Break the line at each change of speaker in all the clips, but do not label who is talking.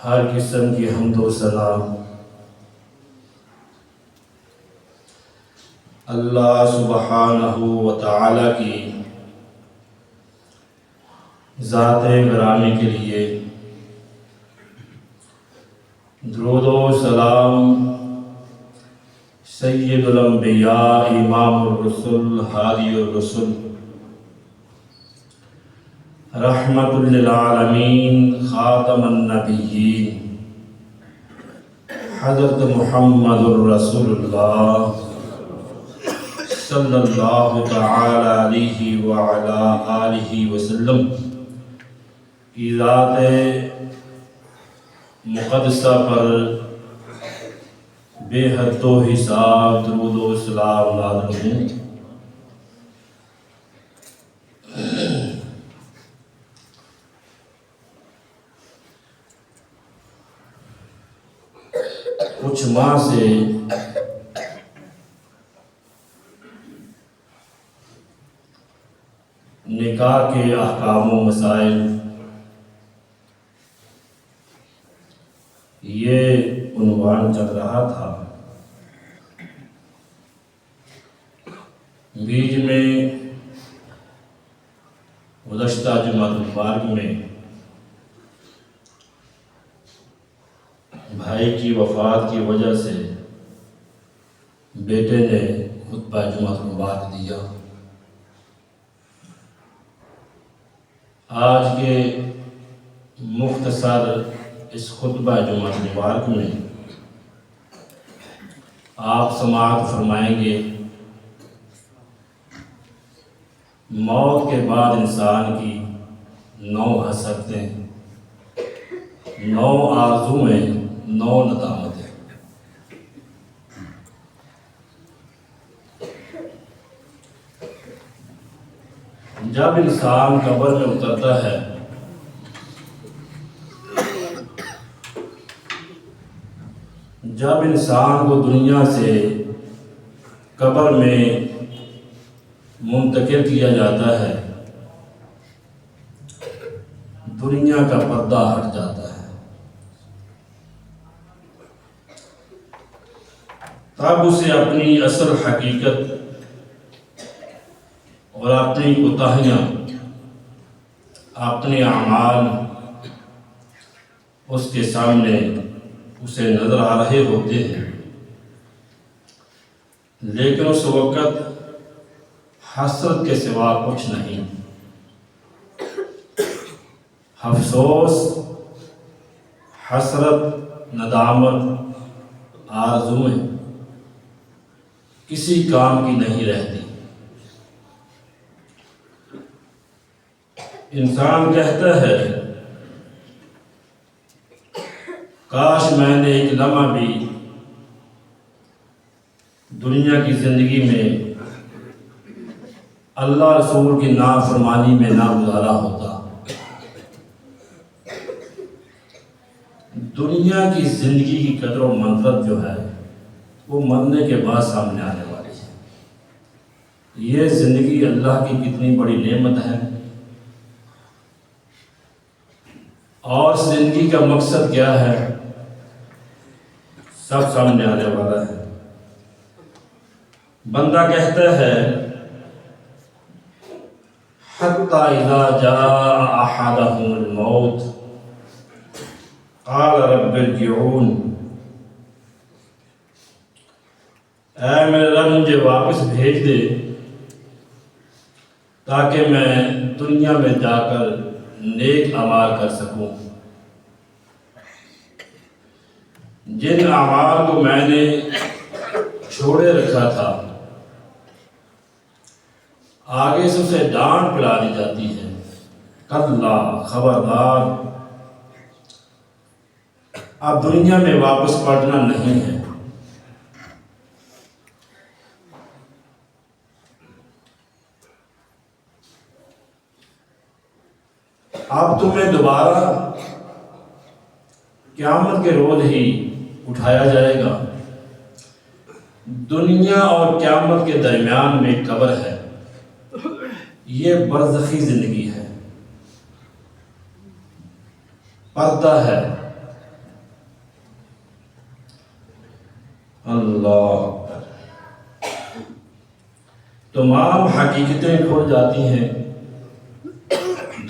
ہر قسم کی حمد و ثنا اللہ سبحانہ و تعالی کی ذات گرامی کے لیے، درود و سلام سید الانبیاء امام الرسل ہادی الرسل رحمت للعالمین خاتم النبیین حضرت محمد الرسول اللہ صلی اللہ تعالی علیہ وعلا آلہ وسلم کی ذات مقدسہ پر بے حد و حساب درود و سلام نازل ہوں۔ کچھ ماہ سے نکاح کے احکام و مسائل یہ عنوان چل رہا تھا۔ بیچ میں گزشتہ جمعۃ المبارک میں بھائی کی وفات کی وجہ سے بیٹے نے خطبہ جمعۃ المبارک دیا۔ آج کے مختصر اس خطبہ جمعۃ المبارک میں آپ سماعت فرمائیں گے موت کے بعد انسان کی 9 حسرتیں، 9 آرزویں، 9 ندامتیں۔ جب انسان قبر میں اترتا ہے جب انسان کو دنیا سے قبر میں منتقل کیا جاتا ہے، دنیا کا پردہ ہٹ جاتا ہے، تب اسے اپنی اصل حقیقت اور اپنی کوتاہیاں، اپنے اعمال اس کے سامنے اسے نظر آ رہے ہوتے ہیں، لیکن اس وقت حسرت کے سوا کچھ نہیں۔ افسوس، حسرت، ندامت، آرزویں کسی کام کی نہیں رہتی۔ انسان کہتا ہے کاش میں نے ایک لمحہ بھی دنیا کی زندگی میں اللہ رسول کی نافرمانی میں نہ گزارا ہوتا۔ دنیا کی زندگی کی قدر و منفعت جو ہے وہ مرنے کے بعد سامنے آنے والی ہے۔ یہ زندگی اللہ کی کتنی بڑی نعمت ہے، اور زندگی کا مقصد کیا ہے سب سامنے آنے والا ہے۔ بندہ کہتا ہے حتی اذا جاء احدهم الموت قال رب ارجعون، اے میرے رب مجھے واپس بھیج دے تاکہ میں دنیا میں جا کر نیک اعمال کر سکوں۔ جن اعمال کو میں نے چھوڑے رکھا تھا آگے سے اسے ڈانٹ پڑا دی جاتی ہے، کلا، خبردار، اب دنیا میں واپس پلٹنا نہیں ہے۔ اب تمہیں دوبارہ قیامت کے روز ہی اٹھایا جائے گا۔ دنیا اور قیامت کے درمیان میں قبر ہے، یہ برزخی زندگی ہے، پردہ ہے، اللہ، تمام حقیقتیں کھل جاتی ہیں،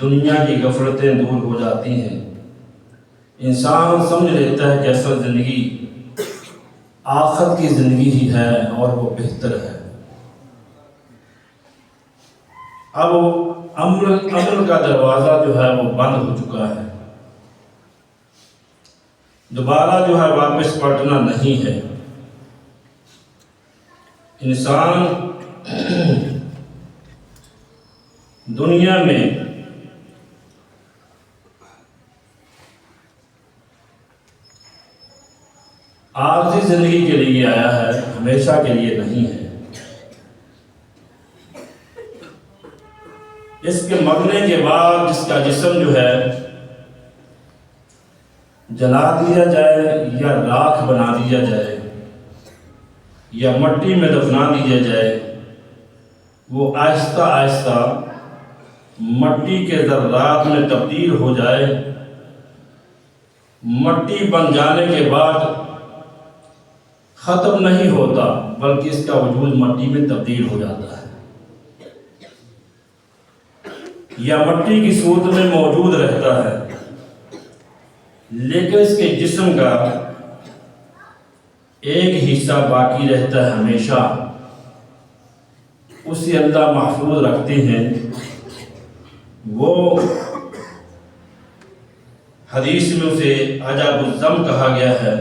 دنیا کی غفلتیں دور ہو جاتی ہیں، انسان سمجھ لیتا ہے کہ اصل زندگی آخرت کی زندگی ہی ہے اور وہ بہتر ہے۔ اب عمل کا دروازہ جو ہے وہ بند ہو چکا ہے، دوبارہ جو ہے واپس پلٹنا نہیں ہے۔ انسان دنیا میں عارضی زندگی کے لیے آیا ہے، ہمیشہ کے لیے نہیں ہے۔ اس کے مرنے کے بعد جس کا جسم جو ہے جلا دیا جائے یا راکھ بنا دیا جائے یا مٹی میں دفنا دیا جائے، وہ آہستہ آہستہ مٹی کے ذرات میں تبدیل ہو جائے۔ مٹی بن جانے کے بعد ختم نہیں ہوتا، بلکہ اس کا وجود مٹی میں تبدیل ہو جاتا ہے، یا مٹی کی صورت میں موجود رہتا ہے، لیکن اس کے جسم کا ایک حصہ باقی رہتا ہے ہمیشہ، اسے اللہ محفوظ رکھتے ہیں۔ وہ حدیث میں اسے عجب الزم کہا گیا ہے،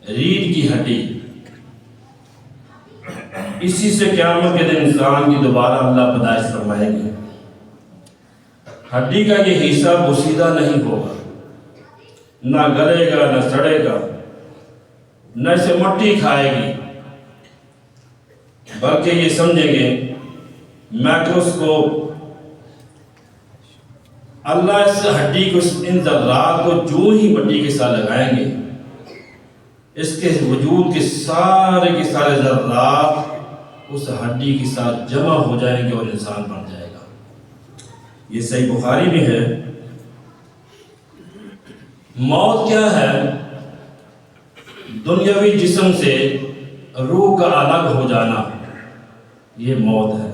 ریڑھ کی ہڈی۔ اسی سے قیامت کے دن انسان کی دوبارہ اللہ پیدائش فرمائے گی۔ ہڈی کا یہ حصہ بوسیدہ نہیں ہوگا، نہ گلے گا نہ سڑے گا، نہ اسے مٹی کھائے گی، بلکہ یہ سمجھیں گے مائکروسکوپ اللہ اس ہڈی کو، ان ذرات کو جو ہی مٹی کے ساتھ لگائیں گے، اس کے وجود کے سارے ذرات اس ہڈی کے ساتھ جمع ہو جائیں گے اور انسان بن جائے گا۔ یہ صحیح بخاری میں ہے۔ موت کیا ہے؟ دنیاوی جسم سے روح کا الگ ہو جانا، یہ موت ہے۔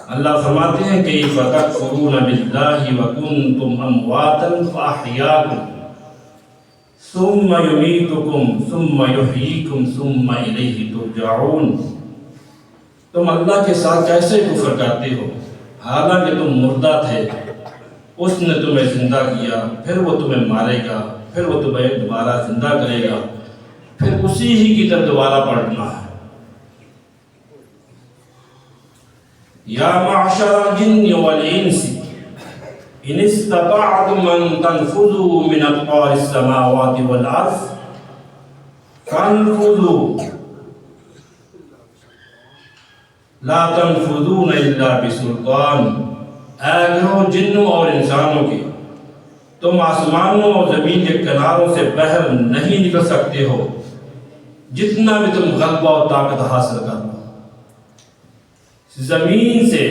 اللہ فرماتے ہیں کہ فَتَكْفُرُونَ بِاللَّهِ وَكُنْتُمْ أَمْوَاتًا فَأَحْيَاكُمْ ثُمَّ يُمِيتُكُمْ ثُمَّ يُحْيِيكُمْ ثُمَّ إِلَيْهِ تُرْجَعُونَ۔ تم اللہ کے ساتھ کیسے کفر کرتے ہو حالانکہ تم مردہ تھے، اس نے تمہیں زندہ کیا، پھر وہ تمہیں مارے گا، پھر وہ تمہیں دوبارہ زندہ کرے گا، پھر اسی ہی کی طرف دوبارہ پلٹنا ہے۔ یا معشر الجن والانس ان استطعتم ان تنفذوا من اقطار السماوات والارض فانفذوا لا تنفذون الا بسلطان۔ اے گروہ جنوں اور انسانوں کے، تم آسمانوں اور زمین کے کناروں سے باہر نہیں نکل سکتے ہو، جتنا بھی تم غلبہ اور طاقت حاصل کر لو۔ زمین سے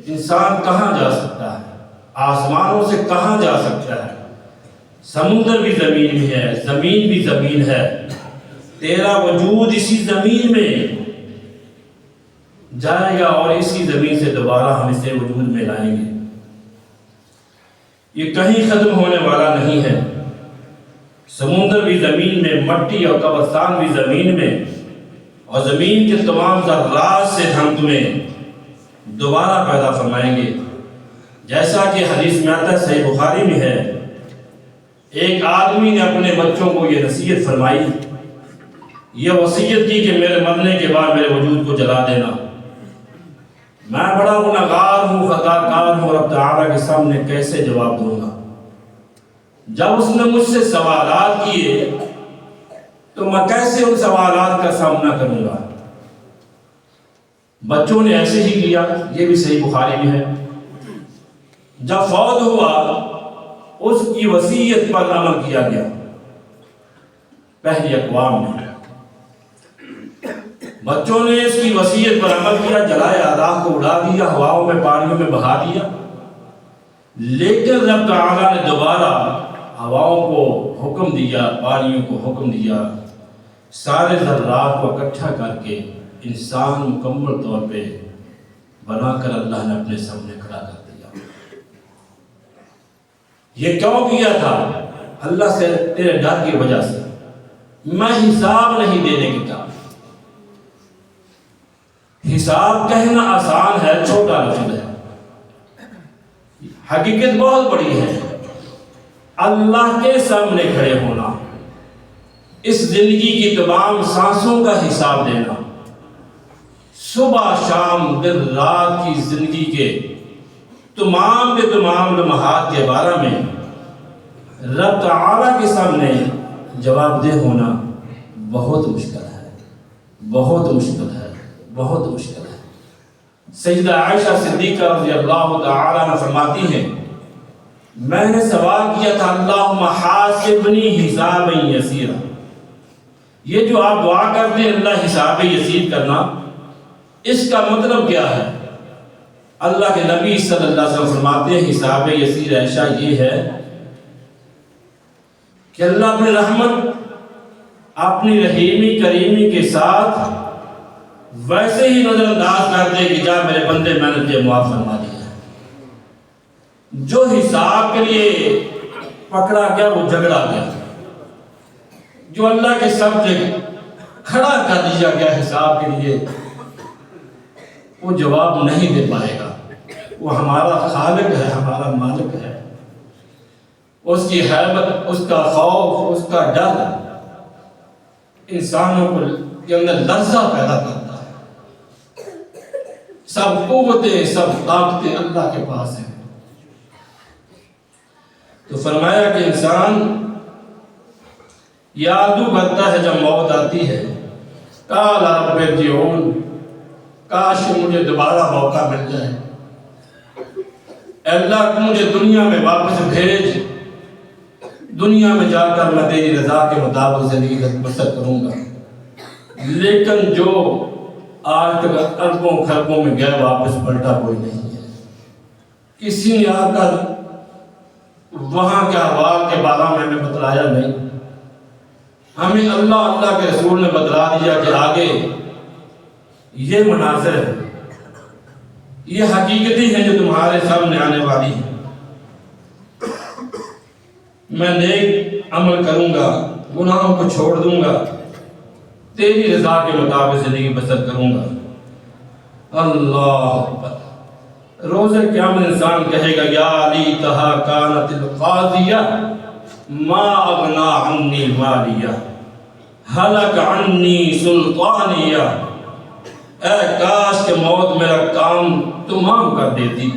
انسان کہاں جا سکتا ہے؟ آسمانوں سے کہاں جا سکتا ہے؟ سمندر بھی زمین میں ہے، زمین بھی زمین ہے، تیرا وجود اسی زمین میں جائے گا اور اسی زمین سے دوبارہ ہم اسے وجود میں لائیں گے۔ یہ کہیں ختم ہونے والا نہیں ہے۔ سمندر بھی زمین میں، مٹی اور قبرستان بھی زمین میں، اور زمین کے تمام ذرات سے ہم تمہیں دوبارہ پیدا فرمائیں گے۔ جیسا کہ حدیث میں آتا ہے، صحیح بخاری میں ہے، ایک آدمی نے اپنے بچوں کو یہ نصیحت فرمائی، یہ وصیت کی کہ میرے مرنے کے بعد میرے وجود کو جلا دینا، میں بڑا گنہگار ہوں، خطا کار ہوں، رب تعالیٰ کے سامنے کیسے جواب دوں گا؟ جب اس نے مجھ سے سوالات کیے تو میں کیسے ان سوالات کا سامنا کروں گا؟ بچوں نے ایسے ہی کیا، یہ بھی صحیح بخاری میں ہے۔ جب فوت ہوا اس کی وصیت پر عمل کیا گیا پہلی اقوام میں، بچوں نے اس کی وصیت پر عمل کیا، جلائے راہ کو اڑا دیا، ہواؤں میں پانیوں میں بہا دیا، لیکن رب تعالیٰ نے دوبارہ ہواؤں کو حکم دیا، پانیوں کو حکم دیا سارے ذرات کو اکٹھا کر کے انسان مکمل طور پہ بنا کر اللہ نے اپنے سامنے کھڑا کر دیا۔ یہ کیوں کیا تھا؟ اللہ سے تیرے ڈر کی وجہ سے، میں حساب نہیں دینے کی کہا۔ حساب کہنا آسان ہے، چھوٹا لفظ ہے، حقیقت بہت بڑی ہے۔ اللہ کے سامنے کھڑے ہونا، اس زندگی کی تمام سانسوں کا حساب دینا، صبح شام دن رات کی زندگی کے تمام لمحات کے بارے میں رب تعالیٰ کے سامنے جواب دہ ہونا بہت مشکل ہے، بہت مشکل ہے، بہت مشکل ہے۔ سیدہ عائشہ صدیقہ رضی اللہ تعالیٰ عنہ فرماتی ہیں، میں نے سوال کیا تھا اللہم حاسبنی حسابا یسیرا، یہ جو آپ دعا کرتے ہیں اللہ حساب یسیر کرنا، اس کا مطلب کیا ہے؟ اللہ کے نبی صلی اللہ علیہ وسلم فرماتے ہیں حساب یسیر عائشہ یہ ہے کہ اللہ اپنی رحمت اپنی رحیمی کریمی کے ساتھ ویسے ہی نظر انداز کر دے کہ جا میرے بندے میں نے تجھے معاف فرما دیا ہے۔ جو حساب کے لیے پکڑا گیا وہ جھگڑا گیا، جو اللہ کے سامنے کھڑا کر دیا گیا حساب کے لیے وہ جواب نہیں دے پائے گا۔ وہ ہمارا خالق ہے، ہمارا مالک ہے، اس کی حیبت، اس کا خوف، اس کا ڈر انسانوں کے اندر لرزہ پیدا کرتا ہے۔ سب قوتیں، سب طاقتیں اللہ کے پاس ہیں۔ تو فرمایا کہ انسان یادو کرتا ہے جب موت آتی ہے، قال رب ارجعون، کاش مجھے دوبارہ موقع مل جائے، اے اللہ مجھے دنیا میں واپس بھیج، دنیا میں جا کر میں تیری رضا کے مطابق زندگی بسر کروں گا۔ لیکن جو آج تک اربوں خربوں میں گیا واپس پلٹا کوئی نہیں ہے۔ کسی نے آ کر وہاں کے احوال کے بارے میں ہمیں بتلایا نہیں، ہمیں اللہ کے رسول نے بتلا دیا کہ آگے یہ مناظر ہے، یہ حقیقتیں ہیں جو تمہارے سامنے آنے والی ہیں۔ میں نیک عمل کروں گا، گناہوں کو چھوڑ دوں گا، تیری رضا کے مطابق زندگی بسر کروں گا۔ اللہ اکبر۔ روز قیامت انسان کہے گا یا لیتہا کانت القاضیہ ما اغنا عنی مالیہ ہلک عنی سلطانیہ، اے کاش کہ موت میرا کام تمام کر دیتی،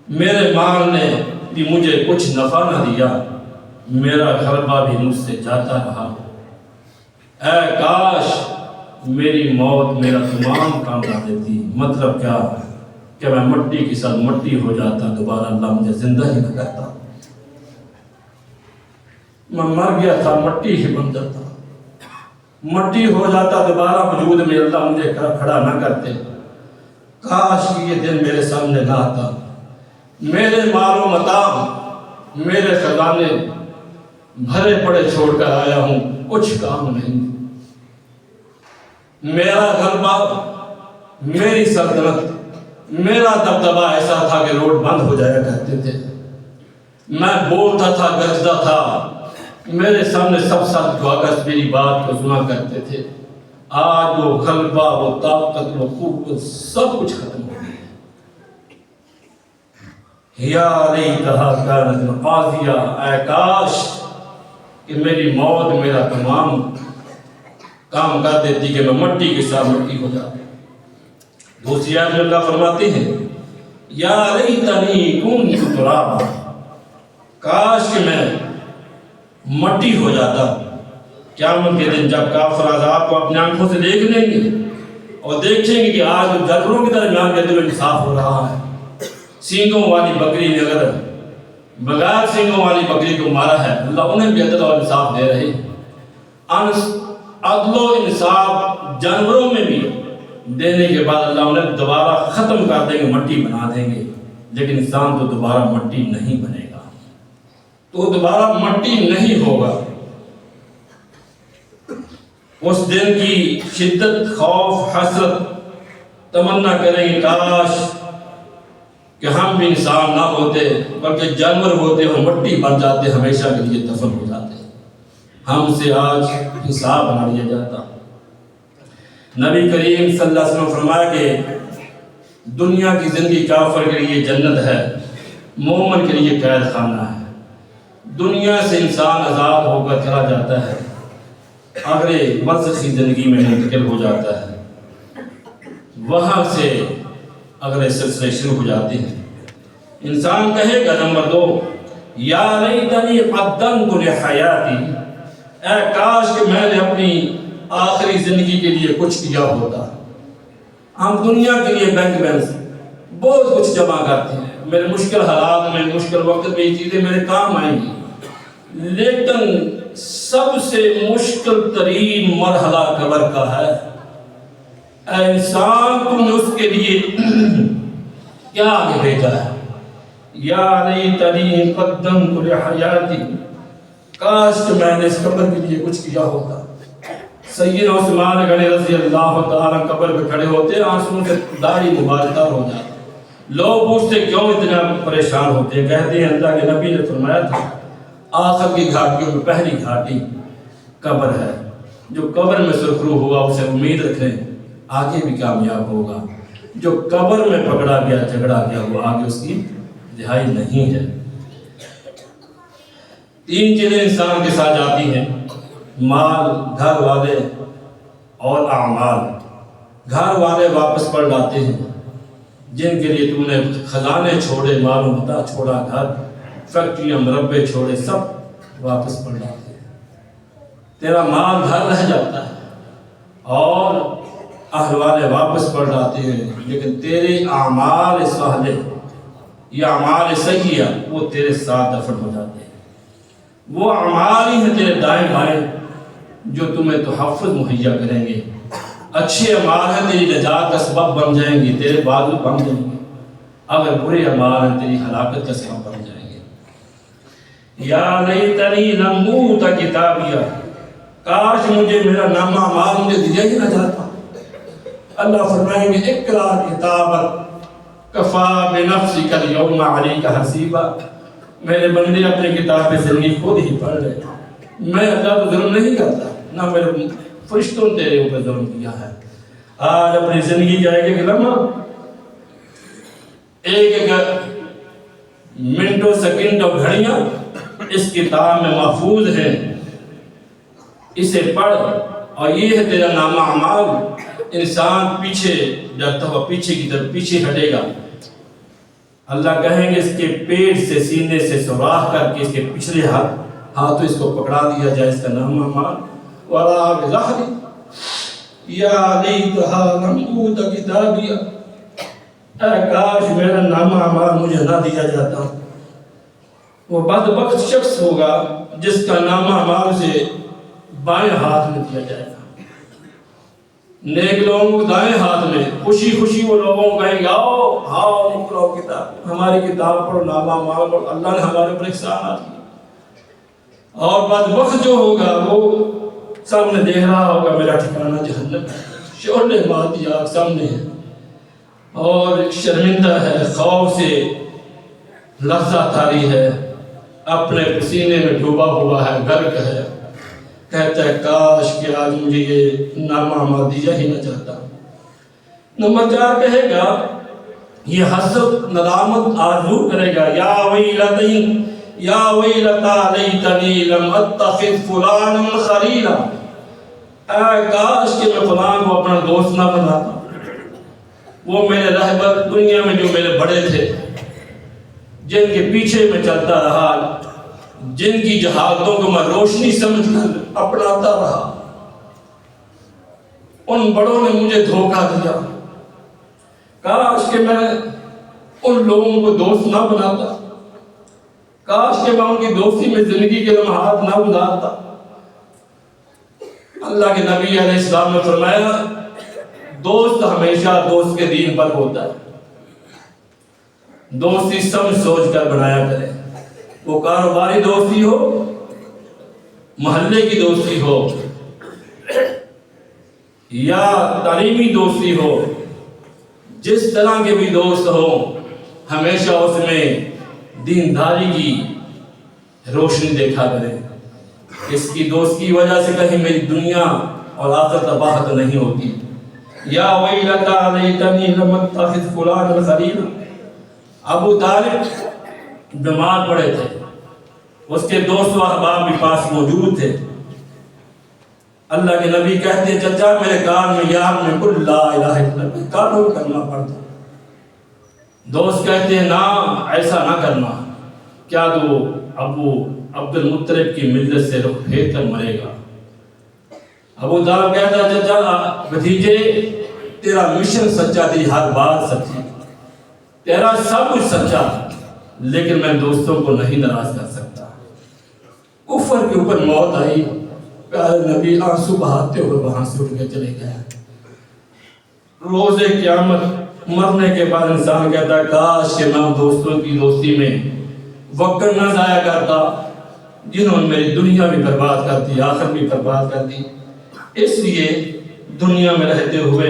میرے مال نے بھی مجھے کچھ نفع نہ دیا، میرا غلبہ بھی مجھ سے جاتا رہا، اے کاش میری موت میرا تمام کام کر دیتی۔ مطلب کیا کہ میں مٹی کے ساتھ مٹی ہو جاتا، دوبارہ اللہ مجھے زندہ ہی نہ کرتا، میں مر گیا تھا مٹی ہی بن جاتا، مٹی ہو جاتا، دوبارہ وجود میں اللہ مجھے کھڑا نہ کرتے۔ کاش کہ یہ دن میرے سامنے نہ آتا، میرے مال و متاع، میرے خزانے بھرے پڑے چھوڑ کر آیا ہوں، کچھ کام نہیں، میرا غلبہ، میری سلطنت، میرا دبدبہ ایسا تھا کہ روڈ بند ہو جایا کرتے تھے، میں بولتا تھا، گرجتا تھا، میرے سامنے سب ساتھ جواگر میری بات کو سنا کرتے تھے۔ آج وہ غلبہ، وہ طاقت، وہ قوت سب کچھ ختم ہو گیا۔ یا لیتہا کانت القاضیہ، اے کاش کہ میری موت میرا تمام کام کر دیتی کہ میں مٹی کے ساتھ مٹی ہو جاتا۔ دوسری آیت میں اللہ فرماتے ہیں یا لیتنی کنت ترابا، کاش کہ میں مٹی ہو جاتا۔ قیامت کے دن جب کافر عذاب کو اپنے آنکھوں سے دیکھ لیں گے اور دیکھیں گے کہ آج جانوروں کی درمیان کے دل انصاف ہو رہا ہے، سینگوں والی بکری نے اگر بغیر سینگوں والی بکری کو مارا ہے، اللہ انہیں بھی عدل اور انصاف دے رہے ہیں۔ عدل و انصاف جانوروں میں بھی دینے کے بعد اللہ انہیں دوبارہ ختم کر دیں گے، مٹی بنا دیں گے، لیکن انسان تو دوبارہ مٹی نہیں بنے گا، تو دوبارہ مٹی نہیں ہوگا۔ اس دن کی شدت، خوف، حسرت، تمنا کریں گے کاش کہ ہم بھی انسان نہ ہوتے بلکہ جانور ہوتے، ہم مٹی بن جاتے، ہمیشہ کے لیے دفن ہو جاتے، ہم سے آج حساب بنا لیا جاتا۔ نبی کریم صلی اللہ علیہ وسلم فرمایا کہ دنیا کی زندگی کافر کے لیے جنت ہے، مومن کے لیے قید خانہ ہے۔ دنیا سے انسان آزاد ہو کر چلا جاتا ہے، اگلے برزخی زندگی میں منتقل ہو جاتا ہے، وہاں سے اگلے سلسلے شروع ہو جاتے ہیں۔ انسان کہے گا نمبر 2، یا لیتنی قدمت لحیاتی، اے کاش کہ میں نے اپنی آخری زندگی کے لیے کچھ کیا ہوتا۔ ہم دنیا کے لیے بینک بیلنس بہت کچھ جمع کرتے ہیں، میرے مشکل حالات میں، مشکل وقت میں یہ چیزیں میرے کام آئیں گی، لیکن سب سے مشکل ترین مرحلہ قبر کا ہے۔ اے انسان، تم نے اس کے لیے کیا آگے بھیجا ہے؟ یا لیتنی قدمت لحیاتی، کاش کہ میں نے اس قبر کے لیے کچھ کیا ہوتا۔ سیدنا عثمان غنی رضی اللہ تعالیٰ قبر پہ کھڑے ہوتے، آنسوں سے داڑھی مبارکہ ہو جاتی۔ لوگ پوچھتے کیوں اتنا پریشان ہوتے ہیں؟ کہتے ہیں اللہ کے نبی نے فرمایا تھا آخر کی گھاٹیوں میں پہلی گھاٹی قبر ہے، جو قبر میں سرخرو ہوا اسے امید رکھیں آگے بھی کامیاب ہوگا، جو قبر میں پکڑا گیا جھگڑا گیا وہ آگے اس کی رہائی نہیں ہے۔ 3 چیزیں انسان کے ساتھ جاتی ہیں، مال، گھر والے اور اعمال۔ گھر والے واپس پڑ لاتے ہیں، جن کے لیے تم نے خزانے چھوڑے، مال و متاع چھوڑا، گھر، فیکٹریاں، مربے چھوڑے، سب واپس پڑ لاتے ہیں۔ تیرا مال گھر رہ جاتا ہے اور اہل والے واپس پڑ لاتے ہیں، لیکن تیرے اعمال صالح یا اعمال سیئہ وہ تیرے ساتھ دفن ہو جاتے ہیں۔ وہ اعمال ہی ہیں تیرے دائیں بائیں جو تمہیں تحفظ مہیا کریں گے۔ اچھے اعمال ہیں تیری نجات کا سبب بن جائیں گے، تیرے بازو بن جائیں گے، اگر برے اعمال ہیں تیری ہلاکت کا سبب بن جائیں گے۔ یا لیتنی لم اوت کتابیہ، کاش مجھے میرا نامہ اعمال مجھے دیا ہی نہ جاتا۔ اللہ فرمائیں گے اقرا کتابک کفا بنفسک اليوم علیک حسیبا، میرے بندے اپنی کتاب زندگی خود ہی پڑھ لے، میں اللہ کو ظلم نہیں کرتا، نہ میرے فرشتوں نے تیرے اوپر ظلم کیا ہے۔ آج اپنی زندگی کا ایک لمحہ، ایک منٹوں، سیکنڈ اور گھڑیاں اس کتاب میں محفوظ ہیں، اسے پڑھ اور یہ ہے تیرا نامہ اعمال۔ انسان پیچھے جاتا ہوا پیچھے کی طرف پیچھے ہٹے گا، اللہ کہیں گے اس کے پیٹ سے، سینے سے سوراخ کر کے اس کے پچھلے ہاتھوں اس کو پکڑا دیا جائے، اس کا نامہ اعمال وراء ظہری، یا لیتھا لم اوت کتابیہ، اے کاش میرا نامہ اعمال مجھے نہ دیا جاتا۔ وہ بدبخت شخص ہوگا جس کا نامہ اعمال سے بائیں ہاتھ میں دیا جائے گا۔ نیک لوگوں کو دائیں ہاتھ میں، خوشی خوشی وہ لوگوں کو کہیں گے آؤ آؤ نکلو کتاب، ہماری کتاب پڑھو، نامہ اعمال پڑھو، اللہ نے ہمارے اوپر احسانات کیے۔ اور بدبخت جو ہوگا وہ سامنے دیکھ رہا ہوگا میرا ٹھکانہ جہنم ہے، شعلے ماتی آگ سامنے ہے، اور شرمندہ ہے، خوف سے لرزہ طاری ہے، اپنے پسینے میں ڈوبا ہوا ہے، غرق ہے، کہتا ہے کاش کہ آج مجھے یہ نامہ اعمال دیا ہی نہ جاتا۔ نمبر 4 کہے گا، یہ حسرت، ندامت آرزو کرے گا، یا ویلتی یا ویلتا لیتنی لم اتخذ فلانا خلیلا، اے کاش کہ میں فلان کو اپنا دوست نہ بناتا، وہ میرے رہبر دنیا میں جو میرے بڑے تھے، جن کے پیچھے میں چلتا رہا، جن کی جہالتوں کو میں روشنی سمجھ کر اپناتا رہا، ان بڑوں نے مجھے دھوکہ دیا، کاش کہ میں ان لوگوں کو دوست نہ بناتا، کاش کہ میں ان کی دوستی میں زندگی کے لمحات نہ گزارتا۔ اللہ کے نبی علیہ السلام نے فرمایا دوست ہمیشہ دوست کے دین پر ہوتا ہے، دوستی سمجھ سوچ کر بنایا کرے، وہ کاروباری دوستی ہو، محلے کی دوستی ہو، یا تعلیمی دوستی ہو، جس طرح کے بھی دوست ہوں، ہمیشہ اس میں دینداری کی روشنی دیکھا کریں۔ اس کی دوست کی وجہ سے کہیں میری دنیا اور آخرت تباہ تو نہیں ہوتی۔ یا ویلتا لیتنی لم اتخذ فلانا خلیلا۔ ابو طالب بیمار پڑے تھے، اس کے دوست و احباب بھی پاس موجود تھے۔ اللہ کے نبی کہتے ہیں چچا میرے کان میں یار میں کل لا الہ الا اللہ کانوں کرنا پڑتا۔ دوست کہتے ہیں نا ایسا نہ کرنا، کیا تو ابو عبد المطلب کی ملت سے رخ پھیر کر مرے گا۔ ابو طالب کہتا ہے چچا بھتیجے تیرا مشن سچا، تیری ہر بات سچی، تیرا سب کچھ سچا، لیکن میں دوستوں کو نہیں ناراض کر سکتا۔ کفر کے اوپر موت آئی، پیارے نبی آنسو بہاتے ہوئے وہاں سے اٹھ کے چلے گئے۔ روز قیامت مرنے کے بعد انسان کہتا ہے کاش کہ میں دوستوں کی دوستی میں وقت نہ ضائع کرتا جنہوں نے میری دنیا بھی برباد کر دی، آخرت بھی برباد کر دی۔ اس لیے دنیا میں رہتے ہوئے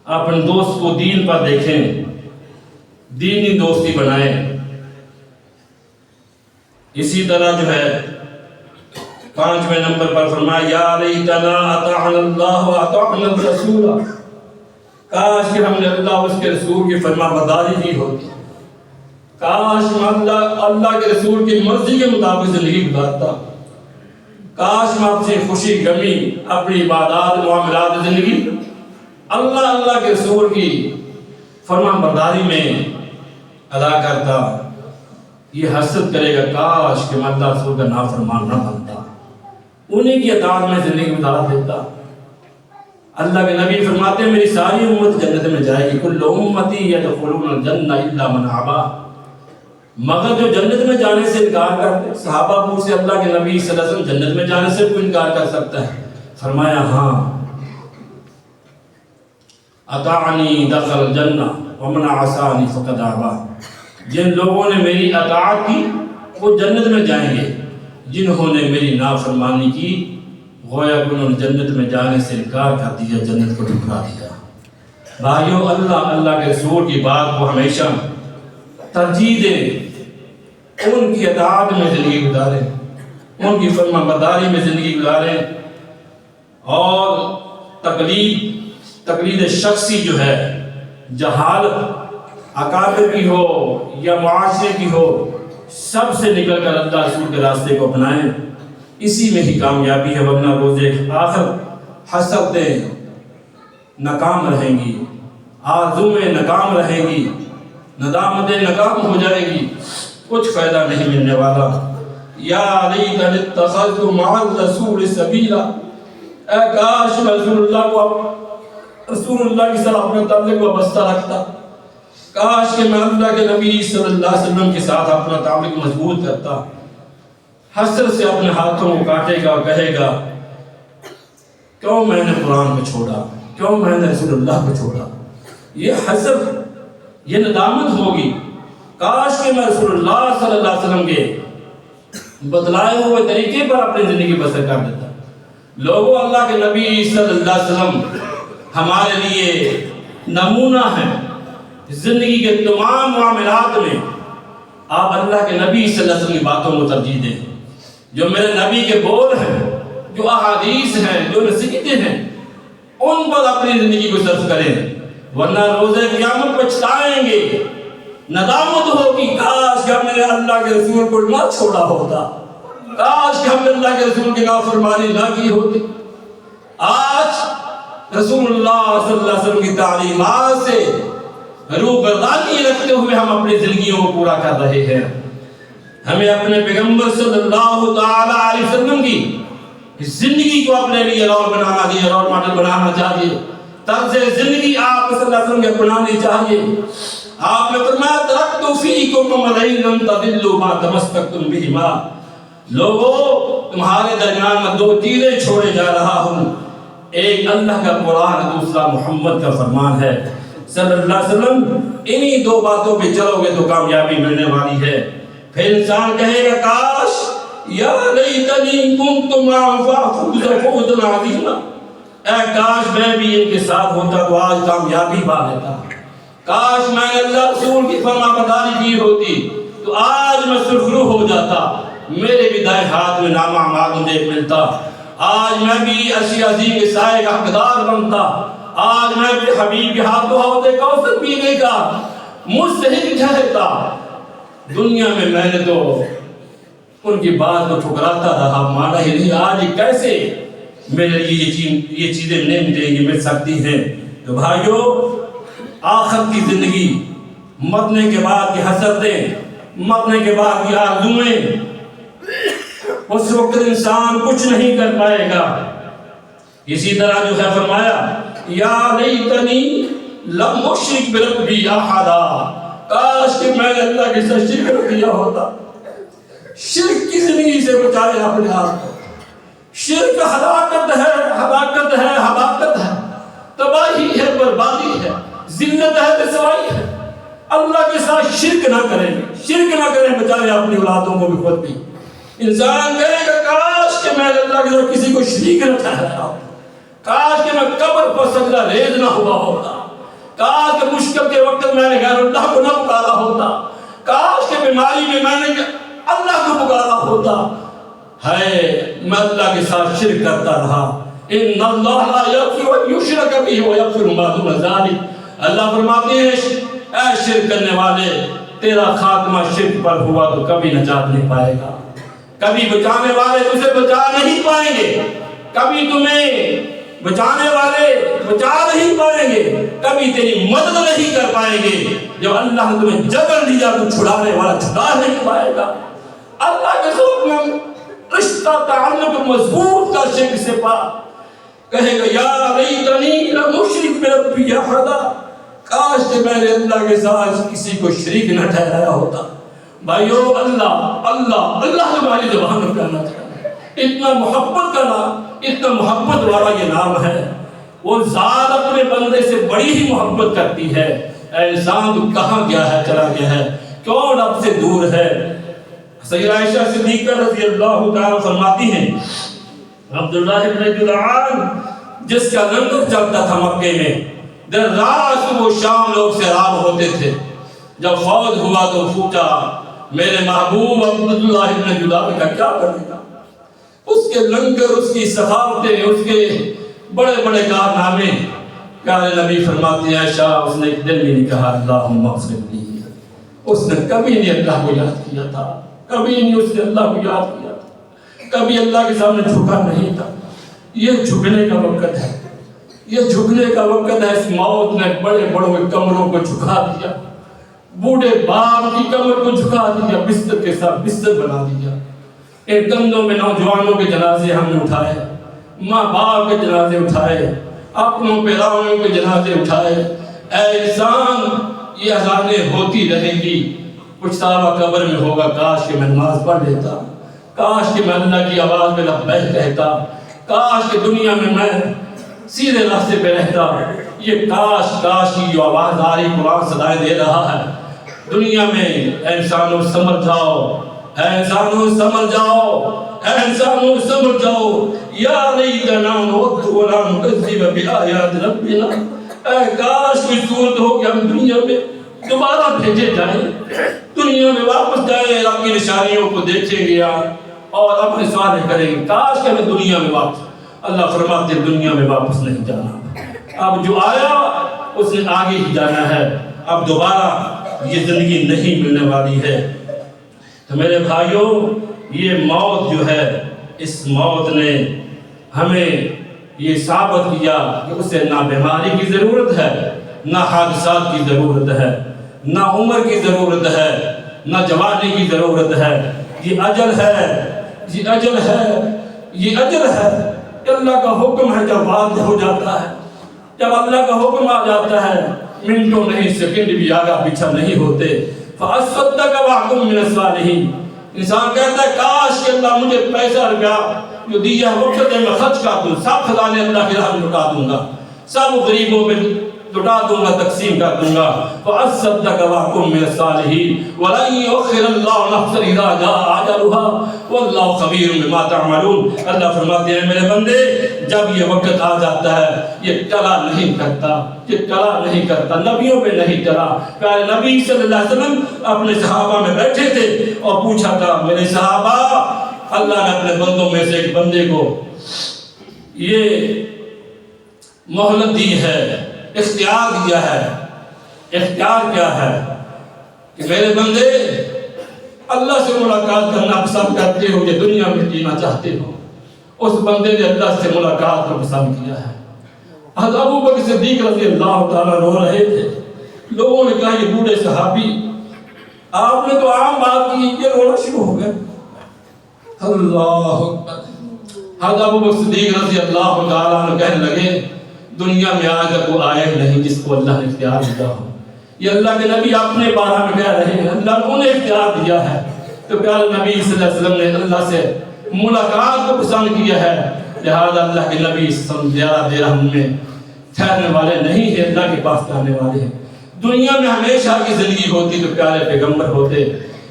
اپنے دوست کو دین پر دیکھیں، دینی دوستی بنائیں۔ اسی طرح جو ہے 5ویں نمبر پر فرمایا یا لیتنا اطعنا اللہ واطعنا الرسول، کاش کہ ہم نے اللہ اور اس کے رسول کی فرما برداری کی ہوتی، کاش میں اللہ کے رسول کی مرضی کے مطابق زندگی گزارتا، کاش میں اپنی خوشی غمی اپنی عبادات معاملات زندگی اللہ کے رسول کی فرما برداری میں ادا کرتا۔ یہ حسد کرے گا کاش کہ میں اللہ رسول کا نافرمان نہ بنتا، انہیں کی اطاعت میں زندگی گزار دیتا۔ اللہ کے نبی فرماتے ہیں میری ساری امت جنت میں جائے گی، کل امتی یدخلون الجنہ الا من ابا، مگر جو جنت میں جانے سے انکار کرتے۔ صحابہ پوچھتے اللہ کے نبی صلی اللہ علیہ وسلم جنت میں جانے سے کوئی انکار کر سکتا ہے؟ فرمایا ہاں، اطاعنی دخل الجنہ ومن عصانی فقد ابا، جن لوگوں نے میری اطاعت کی وہ جنت میں جائیں گے، جنہوں نے میری نافرمانی کی گویا کہ انہوں نے جنت میں جانے سے انکار کر دیا، جنت کو ٹھکرا دیا۔ بھائیو اللہ کے رسول کی بات کو ہمیشہ ترجیح دیں، ان کی اطاعت میں زندگی گزاریں، ان کی فرما برداری میں زندگی گزاریں، اور تقلید شخصی جو ہے جہالت اکابر کی ہو یا معاشرے کی ہو، سب سے نکل کر اللہ رسول کے راستے کو اپنائیں، اسی میں ہی کامیابی ہے، ورنہ روز آخر حسرتیں ناکام رہیں گی، آرزویں ناکام رہیں گی، ندامتیں ناکام ہو جائے گی، کچھ فائدہ نہیں ملنے والا۔ یا لیتنی اتخذت مع الرسول سبیلا، اے کاش میں رسول اللہ کے ساتھ اپنے تعلق وابستہ رکھتا، کاش کہ میں اللہ کے نبی صلی اللہ علیہ وسلم کے ساتھ اپنا تعلق مضبوط کرتا۔ حسرت سے اپنے ہاتھوں کو کاٹے گا، کہے گا کیوں میں نے قرآن کو چھوڑا، کیوں میں نے رسول اللہ کو چھوڑا۔ یہ حسرت، یہ ندامت ہوگی، کاش کہ میں رسول اللہ صلی اللہ علیہ وسلم کے بتلائے ہوئے طریقے پر اپنی زندگی بسر کر دیتا۔ لوگوں اللہ کے نبی صلی اللہ علیہ وسلم ہمارے لیے نمونہ ہیں، زندگی کے تمام معاملات میں آپ اللہ کے نبی صلی اللہ علیہ وسلم کی باتوں کو ترجیح دیں، جو میرے نبی کے بول ہیں، جو احادیث ہیں، جو نصیحتیں ہیں، ان پر اپنی زندگی کو صرف کریں، ورنہ روز قیامت پچھتائیں گے، ندامت ہوگی کاش کہ ہم نے اللہ کے رسول کو نہ چھوڑا ہوتا، کاش کہ ہم نے اللہ کے رسول کی نافرمانی نہ کی ہوتی۔ آج رسول اللہ صلی اللہ علیہ وسلم کی تعلیمات سے روبرداری رکھتے ہوئے ہم اپنی زندگیوں کو پورا کر رہے ہیں۔ ہمیں اپنے پیغمبر صلی اللہ تعالی علیہ وسلم کی زندگی کو اپنے لیے رول ماڈل بنانا چاہیے، طرز زندگی آپ صلی اللہ علیہ وسلم کے اپنانی چاہیے۔ آپ نے فرمایا ترکت فیکم امرین لن تضلوا ما تمسکتم بہما، لوگوں تمہارے درمیان میں دو چیزیں چھوڑے جا رہا ہوں، ایک اللہ کا قرآن، دوسرا محمد کا فرمان ہے صلی اللہ علیہ وسلم۔ انہی دو باتوں پہ چلو گے تو کامیابی ملنے والی ہے۔ پھر انسان کہے گا کاش یا لیتنی کنت معهم فافوز فوزا عظیما، اے کاش میں بھی ان کے ساتھ ہوتا تو آج کامیابی پا لیتا، کاش میں نے اللہ رسول کی فرما برداری کی ہوتی تو آج میں سرخرو ہو جاتا، میرے بھی دائیں ہاتھ میں نامہ اعمال مجھے ملتا، آج میں بھی عرش عظیم کے سائے کا حقدار بنتا، آج میں بھی حبیب کے ہاتھوں حوض کوثر پینے کا مستحق ٹھہرتا۔ دنیا میں نے تو ان کی بات کو ٹھکراتا رہا، مانا ہی نہیں، آج کیسے میرے لیے یہ چیزیں نہیں مل سکتی ہیں۔ تو بھائیو، آخرت کی زندگی، مرنے کے بعد کی حسرتیں، مرنے کے بعد کی آرزوئیں، اس وقت انسان کچھ نہیں کر پائے گا۔ اسی طرح جو ہے فرمایا یا لیتنی لم اشرک بربی احدا، کاش کہ میں نے اللہ کے ساتھ شرک نہ کیا ہوتا۔ شرک کی زندگی سے بچائے اپنے آپ کو۔ شرک ہلاکت ہے، ہلاکت ہے، ہلاکت ہے، تباہی ہے، بربادی ہے، ذلت ہے، رسوائی ہے۔ اللہ کے ساتھ شرک نہ کریں، شرک نہ کریں، بچائے اپنی اولادوں کو بھی، خود بھی۔ انسان کہے گا کاش کہ میں اللہ کے ساتھ کسی کو شریک نہ ٹھہرایا ہوتا، کاش کہ میں قبر پر سجدہ ریز نہ ہوا ہوتا، کاش کہ مشکل کے وقت میں نے غیر اللہ کو نہ پکارا ہوتا، کاش کہ بیماری میں نے اللہ کو پکارا ہوتا۔ ہے میں اللہ کے ساتھ شرک کرتا رہا۔ ان اللہ لا یغفر ان یشرک بہ ویغفر ما دون ذلک، اللہ فرماتے ہیں اے شرک کرنے والے، تیرا خاتمہ شرک پر ہوا تو کبھی نجات نہیں پائے گا، کبھی بچانے والے تجھے بچا نہیں پائیں گے، کبھی تمہیں بچانے والے بچا نہیں پائیں گے، کبھی تیری مدد نہیں کر پائیں گے۔ جب اللہ نے تمہیں جبر دیا تو چھڑانے والا چھڑا نہیں پائے گا۔ اللہ کے ساتھ میں رشتہ تعلق مضبوط کر شرک سے پا، کہے گا یا لیتنی لم اشرک بربی احدا، کاش کہ میں نے اللہ کے ساتھ کسی کو شریک نہ ٹھہرایا ہوتا۔ بھائیو، اللہ اللہ اللہ ہماری زبان میں کہنا چاہیے، اتنا محبت کا نام، اتنا محبت والا یہ نام ہے۔ وہ ذات اپنے بندے سے بڑی ہی محبت کرتی ہے۔ اے انسان تو کہاں گیا ہے، چلا گیا ہے، کون اب سے دور ہے؟ سیدہ عائشہ صدیقہ رضی اللہ تعالیٰ فرماتی ہیں عبداللہ ابن جدعان جس کا لنگر چلتا تھا مکے میں، در رات صبح و شام لوگ سیراب ہوتے تھے، جب فوت ہوا تو پوچھا میرے محبوب عبداللہ ابن جدعان کا کیا کرے گا؟ اس کے لنگر، اس کی سخاوتیں، اس کے بڑے بڑے کارنامے، پیارے نبی فرماتے ہیں عائشہ اس نے ایک دن بھی نہیں کہا اللہم اغفر لی، اس نے کبھی نہیں اللہ کو یاد کیا تھا، کبھی نہیں اس نے اللہ کو یاد کیا تھا، کبھی اللہ کے سامنے جھکا نہیں تھا۔ یہ جھکنے کا وقت ہے، یہ جھکنے کا وقت ہے۔ اس موت نے بڑے بڑوں کے کمروں کو جھکا دیا، بوڑھے باپ کی کمر کو جھکا دیا، بستر کے ساتھ بستر بنا دیا۔ ایک کندھوں میں نوجوانوں کے جنازے ہم نے اٹھائے، ماں باپ کے جنازے اٹھائے، اپنوں پیراؤں کے جنازے اٹھائے۔ اے انسان، یہ اذانیں ہوتی رہیں گی، پچھتاوا قبر میں ہوگا کاش کہ میں نماز پڑھ لیتا، کاش کہ میں اللہ کی آواز میں لبیک کہتا، کاش کہ دنیا میں سیدھے راستے پہ رہتا۔ یہ کاش کی جو آواز آ رہی قرآن صدائیں دے رہا ہے دنیا میں۔ اے انسانوں سمجھ جاؤ، اے انسانوں سمجھ جاؤ، اے انسانوں سمجھ جاؤ، یا لیتنا نرد ولا نکذب بآیات ربنا، اے کاش کوئی صورت ہو کہ ہم دنیا میں دوبارہ بھیجے جائیں، دنیا میں واپس جائیں، رب کی نشانیوں کو دیکھیں گے اور اپنے سوال کریں گے، کاش کہ ہمیں دنیا میں واپس۔ اللہ فرماتے ہیں دنیا میں واپس نہیں جانا، اب جو آیا اس نے آگے ہی جانا ہے، اب دوبارہ یہ زندگی نہیں ملنے والی ہے۔ تو میرے بھائیوں، یہ موت جو ہے، اس موت نے ہمیں یہ ثابت کیا کہ اسے نہ بیماری کی ضرورت ہے، نہ حادثات کی ضرورت ہے، نہ عمر کی ضرورت ہے، نہ جوانی کی ضرورت ہے۔ یہ اجل ہے، یہ اجل ہے، یہ اجل ہے۔ اللہ کا حکم ہے جب واضح ہو جاتا ہے، جب اللہ کا حکم آ جاتا ہے، منٹوں نہیں سیکنڈ بھی آگا پیچھا نہیں ہوتے۔ فَأَصَّدَّقَ وَأَكُن مِّنَ الصَّالِحِينَ، انسان کہتا ہے کاش کہ اللہ مجھے پیسہ روپیہ جو دیا وقت میں خرچ کر دوں، سب خزانے اللہ کی راہ میں لٹا دوں گا، سب غریبوں میں لٹا دوں گا، تقسیم کر دوں گا۔ فَأَصَّدَّقَ وَأَكُن مِّنَ الصَّالِحِينَ وَلَن يُؤَخِّرَ اللَّهُ نَفْسًا إِذَا جَاءَ أَجَلُهَا وَاللَّهُ خَبِيرٌ بِمَا تَعْمَلُونَ۔ اللہ فرماتے ہیں میرے بندے جب یہ وقت آ جاتا ہے یہ ٹلا نہیں کرتا، یہ ٹلا نہیں کرتا، نبیوں پہ نہیں ٹلا۔ پیارے نبی صلی اللہ علیہ وسلم اپنے صحابہ میں بیٹھے تھے اور پوچھا تھا میرے صحابہ اللہ نے اپنے بندوں میں سے ایک بندے کو یہ مہلت دی ہے، اختیار دیا ہے۔ اختیار کیا ہے کہ میرے بندے اللہ سے ملاقات کرنا پسند کرتے ہو یا دنیا میں جینا چاہتے ہو؟ اس بندے نے اللہ سے ملاقات کو پسند کیا ہے۔ حضرت ابو بکر صدیق رضی اللہ تعالیٰ رو رہے تھے، لوگوں نے کہا یہ بوڑھے صحابی آپ نے تو عام بات کی، یہ رونا شروع ہو گیا۔ اللہ اکبر۔ حضرت ابو بکر صدیق رضی اللہ تعالیٰ عنہ کہنے لگے دنیا میں آج تک وہ آئے نہیں جس کو اللہ نے اختیار دیا ہو۔ یہ اللہ کے نبی اپنے بارے میں کہہ رہے ہیں اللہ نے انہیں اختیار دیا ہے۔ تو پیارے نبی صلی اللہ علیہ وسلم نے اللہ سے ملاقات کو پسند کیا ہے، لہذا اللہ کے نبی صلی اللہ علیہ وسلم زیادہ دیر ہم میں ٹھہرنے والے نہیں ہیں، اللہ کے پاس جانے والے ہیں۔ دنیا میں ہمیشہ کی زندگی ہوتی تو پیارے پیغمبر ہوتے،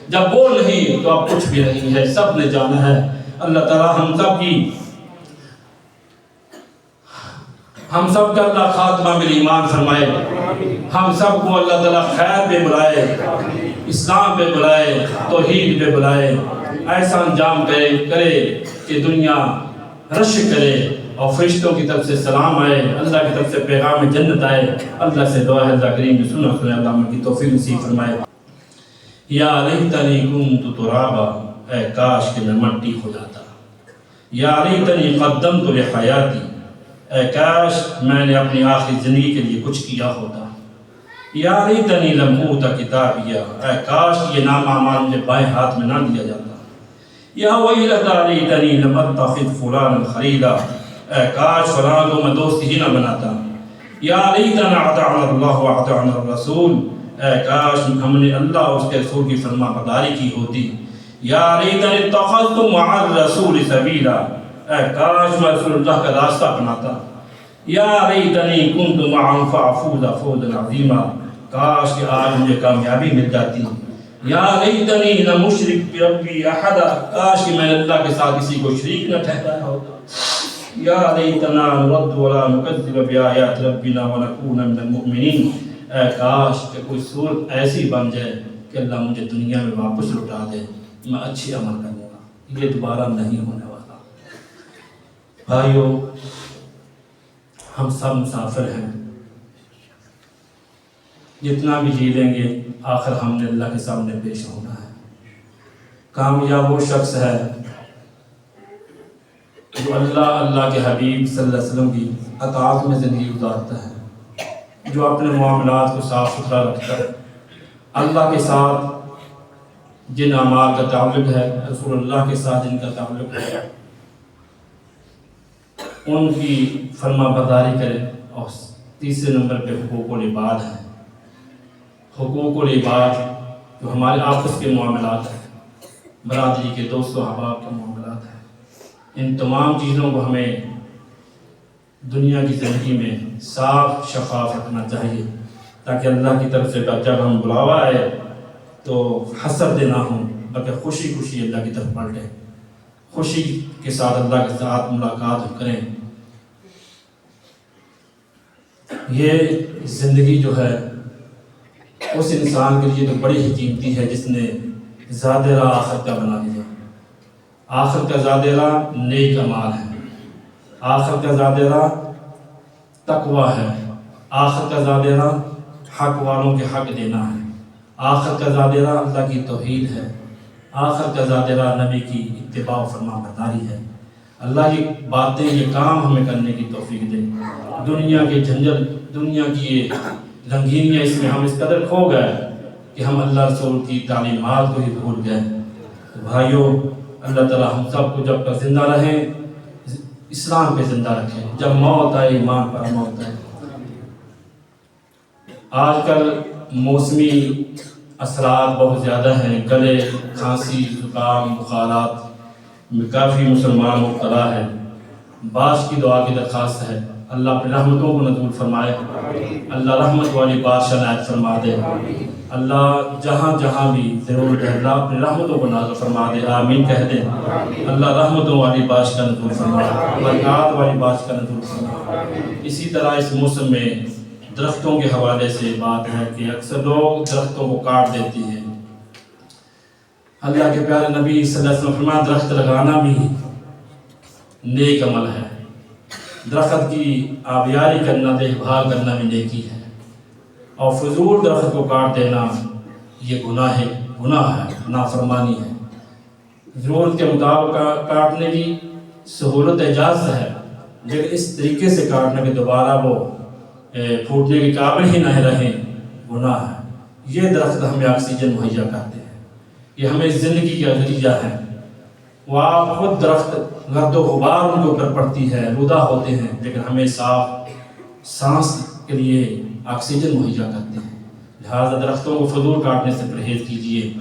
جب وہ نہیں تو اب کچھ بھی نہیں ہے، سب نے جانا ہے۔ اللہ تعالیٰ ہم سب کا اللہ خاتمہ میں ایمان فرمائے، ہم سب کو اللہ تعالیٰ خیر پہ بلائے، اسلام پہ بلائے، توحید پہ بلائے، ایسا انجام کرے کہ دنیا رش کرے اور فرشتوں کی طرف سے سلام آئے، اللہ کی طرف سے پیغام جنت آئے۔ اللہ سے دعا ہے اللہ کریم کی سنو سنے اللہ ہم کی توفیق نصیب فرمائے۔ یا لیتنی کنت ترابا، اے کاش کہ میں مٹی ہو جاتا۔ یا لیتنی قدمت لحیاتی، اے کاش میں نے اپنی آخری زندگی کے لیے کچھ کیا ہوتا۔ یا لیتنی لم اوت کتابیا، اے کاش یہ نامہ اعمال مجھے بائیں ہاتھ میں نہ دیا جاتا۔ یا ویلتی لیتنی لم اتخذ فلانا خلیلا، اے کاش فلان کو میں دوست ہی نہ بناتا۔ یا لیتنا اطعنا اللہ واطعنا الرسول، اے کاش ہم نے اللہ اور اس کے رسول کی فرما برداری کی ہوتی۔ یا لیتنی اتخذت مع الرسول سبیلا، اے کاش میں رسول اللہ کا راستہ اپناتا۔ یا لیتنی کنت معهم فافوز فوزا عظیما، کاش کہ آج مجھے کامیابی مل جاتی۔ یا لیتنی لم اشرک بربی احدا، کاش کہ میں نے اللہ کے ساتھ کسی کو شریک نہ ٹھہرایا ہوتا۔ یا لیتنا نرد ولا نکذب بآیات ربنا ونکون من المؤمنین، اے کاش کہ کوئی صورت ایسی بن جائے کہ اللہ مجھے دنیا میں واپس لٹا دے، میں اچھی عمل کروں گا۔ یہ دوبارہ نہیں ہونے والا۔ بھائیو ہم سب مسافر ہیں، جتنا بھی جی لیں گے آخر ہم نے اللہ کے سامنے پیش ہونا ہے۔ کامیاب وہ شخص ہے جو اللہ کے حبیب صلی اللہ علیہ وسلم کی اطاعت میں زندگی گزارتا ہے، جو اپنے معاملات کو صاف ستھرا رکھتا ہے، اللہ کے ساتھ جن اعمال کا تعلق ہے، رسول اللہ کے ساتھ جن کا تعلق ہے، ان کی فرما برداری کرے۔ اور تیسرے نمبر پہ حقوق العباد ہیں۔ حقوق العباد جو ہمارے آپس کے معاملات ہیں، برادری کے دوست و احباب کے معاملات ہیں، ان تمام چیزوں کو ہمیں دنیا کی زندگی میں صاف شفاف رکھنا چاہیے، تاکہ اللہ کی طرف سے جب ہم بلاوا آئے تو حسد نہ ہوں بلکہ خوشی خوشی اللہ کی طرف پلٹیں، خوشی کے ساتھ اللہ کے ساتھ ملاقات کریں۔ یہ زندگی جو ہے اس انسان کے لیے تو بڑی ہی قیمتی ہے جس نے زیادہ راہ آخرت کا بنا لیا۔ آخرت کا زیادہ راہ نیک اعمال ہے، آخرت کا زیادہ راہ تقوی ہے، آخرت کا زیادہ راہ حق والوں کے حق دینا ہے، آخرت کا زیادہ راہ اللہ کی توحید ہے، آخرت کا زیادہ راہ نبی کی اتباع و فرما برداری ہے۔ اللہ کی باتیں یہ کام ہمیں کرنے کی توفیق دے۔ دنیا کے جھنجھل، دنیا کی یہ رنگینیاں اس میں ہم اس قدر کھو گئے کہ ہم اللہ رسول کی تعلیمات کو ہی بھول گئے۔ تو بھائیوں اللہ تعالیٰ ہم سب کو جب تک زندہ رہیں اسلام پہ زندہ رکھیں، جب موت آئے ایمان پر موت آئے۔ آج کل موسمی اثرات بہت زیادہ ہیں، گلے، کھانسی، زکام، بخارات میں کافی مسلمان مبتلا ہیں۔ باش کی دعا کی درخواست ہے اللہ اپنی رحمتوں کو نزول فرمائے، اللہ رحمت والی بادشاہ عنایت فرما دے، اللہ جہاں جہاں بھی ضرورت ہے اللہ اپنی رحمتوں کو نازل فرما دے، آمین کہہ دیں۔ اللہ رحمتوں والی بادشاہ نزول فرمائے، برکات والی بادشاہ نزول فرمائے۔ اسی طرح اس موسم میں درختوں کے حوالے سے بات ہے کہ اکثر لوگ درختوں کو کاٹ دیتی ہیں۔ اللہ کے پیارے نبی صلی اللہ علیہ وسلم فرمایا درخت لگانا بھی نیک عمل ہے، درخت کی آبیاری کرنا دیکھ بھال کرنا بھی نیکی ہے، اور فضول درخت کو کاٹ دینا یہ گناہ ہے، نافرمانی ہے۔ ضرورت کے مطابق کاٹنے کی سہولت اجازت ہے، لیکن اس طریقے سے کاٹنا کہ دوبارہ وہ پھوٹنے کے قابل ہی نہ رہیں گناہ ہے۔ یہ درخت ہمیں آکسیجن مہیا کرتے ہیں، یہ ہمیں زندگی کا ذریعہ ہے۔ وہ آپ خود درخت گرد و غبار ان کے اوپر پڑتی ہے، ردا ہوتے ہیں، لیکن ہمیں صاف سانس کے لیے آکسیجن مہیا کرتے ہیں۔ لہٰذا درختوں کو فضول کاٹنے سے پرہیز کیجیے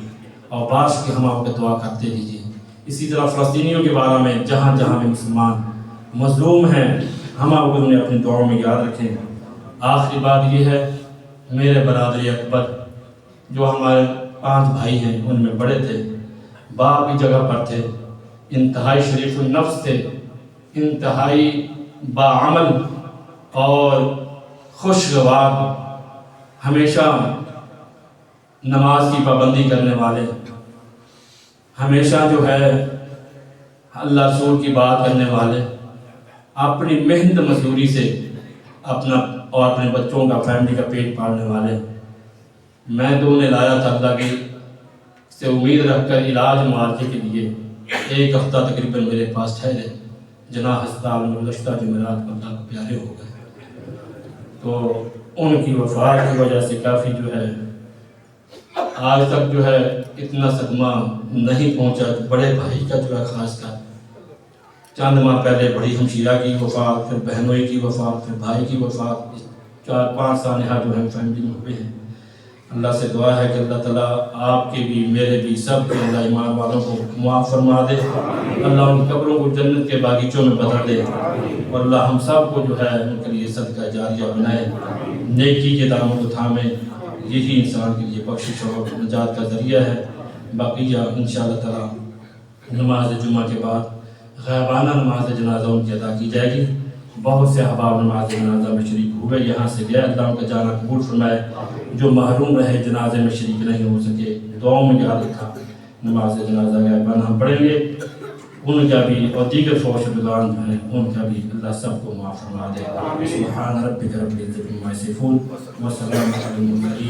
اور بارش کی ہوا کو دعا کرتے رہیے۔ اسی طرح فلسطینیوں کے بارے میں جہاں جہاں بھی مسلمان مظلوم ہیں ہم آپ کو انہیں اپنی دعاؤں میں یاد رکھیں۔ آخری بات یہ ہے، میرے برادری اکبر جو ہمارے 5 بھائی ہیں ان میں بڑے تھے، باپ کی جگہ پر تھے، انتہائی شریف النفس تھے، انتہائی باعمل اور خوشگوار، ہمیشہ نماز کی پابندی کرنے والے، ہمیشہ جو ہے اللہ رسول کی بات کرنے والے، اپنی محنت مزدوری سے اپنا اور اپنے بچوں کا فیملی کا پیٹ پالنے والے۔ میں تو انہیں لایا تھا اللہ کی سے امید رکھ کر علاج معالجے کے لیے، 1 ہفتہ تقریباً میرے پاس ٹھہرے، جناح ہسپتال میں گزشتہ جمعرات کو اللہ کو پیارے ہو گئے۔ تو ان کی وفات کی وجہ سے کافی جو ہے آج تک جو ہے اتنا صدمہ نہیں پہنچا۔ بڑے بھائی کا جو ہے خاص کر چند ماہ پہلے بڑی ہمشیرہ کی وفات، پھر بہنوئی کی وفات، پھر بھائی کی وفات، 4-5 سانحہ جو ہے فیملی میں ہوئے ہیں۔ اللہ سے دعا ہے کہ اللہ تعالیٰ آپ کے بھی میرے بھی سب کے اللہ ایمان والوں کو معاف فرما دے، اللہ ان قبروں کو جنت کے باغیچوں میں بدل دے، اور اللہ ہم سب کو جو ہے ان کے لیے صدقہ جاریہ بنائے، نیکی کے دامن کو تھامے۔ یہی انسان کے لیے بخشش اور نجات کا ذریعہ ہے۔ بقیہ انشاءاللہ تعالیٰ نماز جمعہ کے بعد غائبانہ نماز جنازہ ان کی ادا کی جائے گی۔ بہت سے احباب نماز جنازہ میں شریک ہوئے، یہاں سے گئے، اللہ ان کا جانا قبول فرمائے۔ جو محروم رہے جنازے میں شریک نہیں ہو سکے دعاؤں میں یاد رکھا۔ نماز جنازہ غائبانہ ہم پڑھیں گے، ان کا بھی اور دیگر فوج شدگان جو ہیں ان کا بھی اللہ سب کو معاف فرما دے۔ سبحان ربک رب العزت عما یصفون وسلام علی المرسلین۔